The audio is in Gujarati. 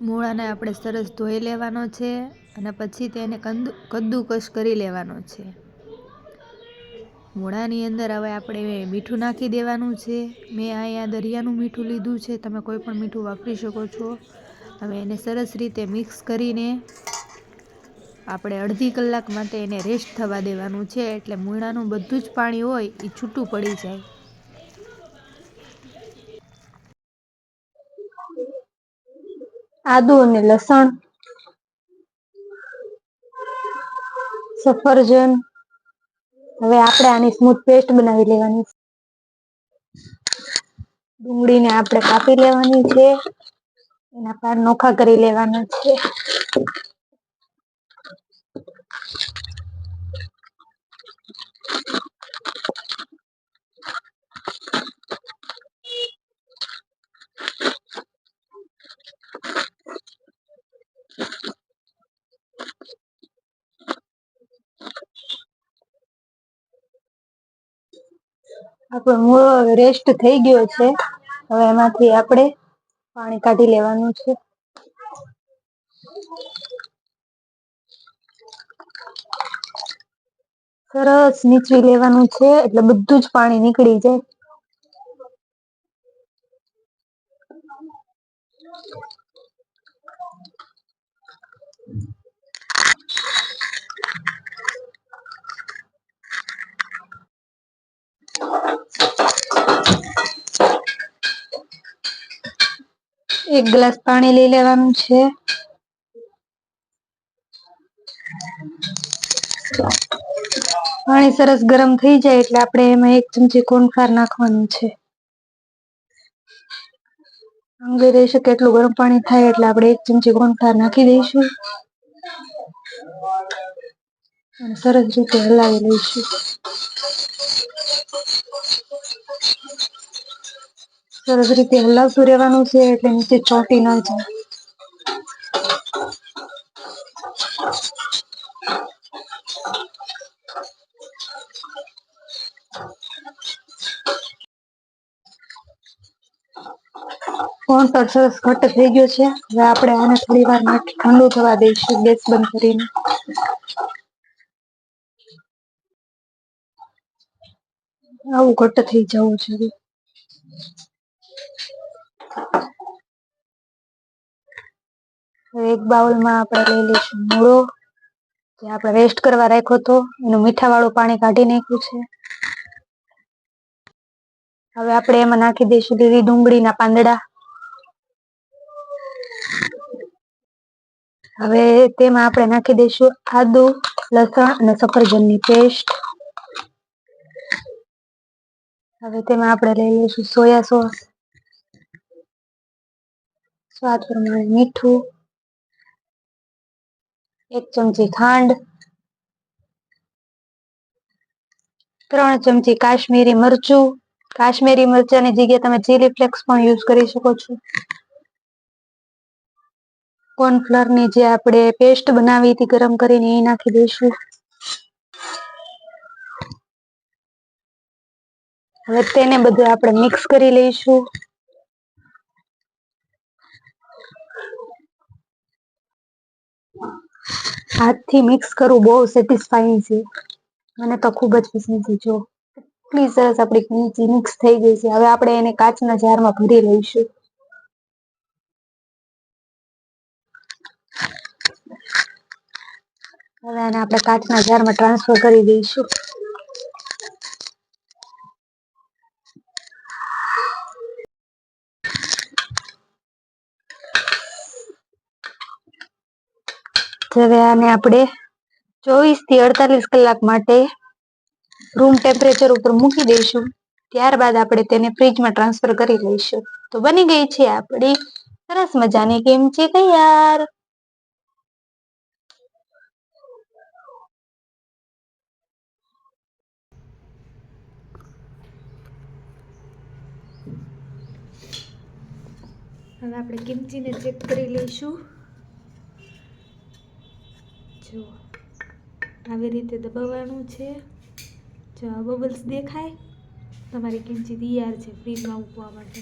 મૂળાને આપણે સરસ ધોઈ લેવાનો છે અને પછી તેને કદ્દુકસ કરી લેવાનો છે. મૂળાની અંદર હવે આપણે મીઠું નાખી દેવાનું છે. મેં અહીંયા દરિયાનું મીઠું લીધું છે, તમે કોઈ પણ મીઠું વાપરી શકો છો. હવે એને સરસ રીતે મિક્સ કરીને આપણે અડધી કલાક માટે એને રેસ્ટ થવા દેવાનું છે, એટલે મૂળાનું બધું જ પાણી હોય એ છૂટું પડી જાય. આદુ અને લસણ, સફરજન. હવે આપણે આની સ્મૂથ પેસ્ટ બનાવી લેવાની છે. ડુંગળીને આપણે કાપી લેવાની છે, એના પાર નોખા કરી લેવાના છે. આપણો મૂળો હવે રેસ્ટ થઈ ગયો છે. હવે એમાંથી આપણે પાણી કાઢી લેવાનું છે. સરસ નીચવી લેવાનું છે, એટલે બધું જ પાણી નીકળી જાય. એક ગ્લાસ પાણી લઈ લેવાનું છે. પાણી સરસ ગરમ થઈ જાય એટલે આપણે એમાં 1 ચમચી કોર્નફ્લાવર નાખવાનું છે. આંગળી રહી શકે એટલું ગરમ પાણી થાય એટલે આપણે 1 ચમચી કોર્નફ્લાવર નાખી દઈશું અને સરસ રીતે હલાવી લઈશું. સરસ રીતે હલાવતું રહેવાનું છે, એટલે નીચે ચોંટી ન જાય. કોર્નફ્લાવર સરસ ઘટ્ટ થઈ ગયો છે. હવે આપણે આને થોડી વાર માટે ઠંડુ થવા દઈશું, ગેસ બંધ કરીને. આવું ઘટ્ટ થઈ જવું જોઈએ. હવે એક બાઉલમાં આપણે લઈ લઈશું મૂળો, જે આપણે રેસ્ટ કરવા રાખ્યો હતો. એનું મીઠાવાળું પાણી કાઢી નાખ્યું છે. હવે આપણે એમાં નાખી દઈશું લીલી ડુંગળીના પાંદડા. હવે તેમાં આપણે નાખી દઈશું આદુ, લસણ અને સફરજનની પેસ્ટ. હવે તેમાં આપણે લઈ લઈશું સોયા સોસ, સ્વાદ પ્રમાણે મીઠું, 1 ચમચી ખાંડ, 3 ચમચી કાશ્મીરી મરચું. કાશ્મીરી મરચાની જગ્યાએ તમે ચીલી ફ્લેક્સ પણ યુઝ કરી શકો છો. કોર્નફ્લાવરની જે આપણે પેસ્ટ બનાવી હતી ગરમ કરીને, એ નાખી દઈશું. હવે તેને બધું આપણે મિક્સ કરી લઈશું. હાથથી મિક્સ કરવું બહુ સેટિસ્ફાઈંગ છે. મને તો ખૂબ જ પસંદ છે. જો એટલી સરસ આપણી કિંચી મિક્સ થઈ ગઈ છે. હવે આપણે એને કાચના જારમાં ભરી લઈશું. હવે આને આપણે કાચના જારમાં ટ્રાન્સફર કરી દઈશું. હવે આને આપણે 24 થી 48 કલાક માટે રૂમ ટેમ્પરેચર ઉપર મૂકી દઈશું. ત્યારબાદ આપણે તેને ફ્રીજમાં ટ્રાન્સફર કરી લઈશું. તો બની ગઈ છે આપણી સરસ મજાની કિમચી તૈયાર. હવે આપણે કિમચીને ચેક કરી લઈશું. જો આવી રીતે દબાવવાનું છે. જો આ બબલ્સ દેખાય, તમારી કિમચી તૈયાર છે ફ્રીજમાં મૂકવા માટે.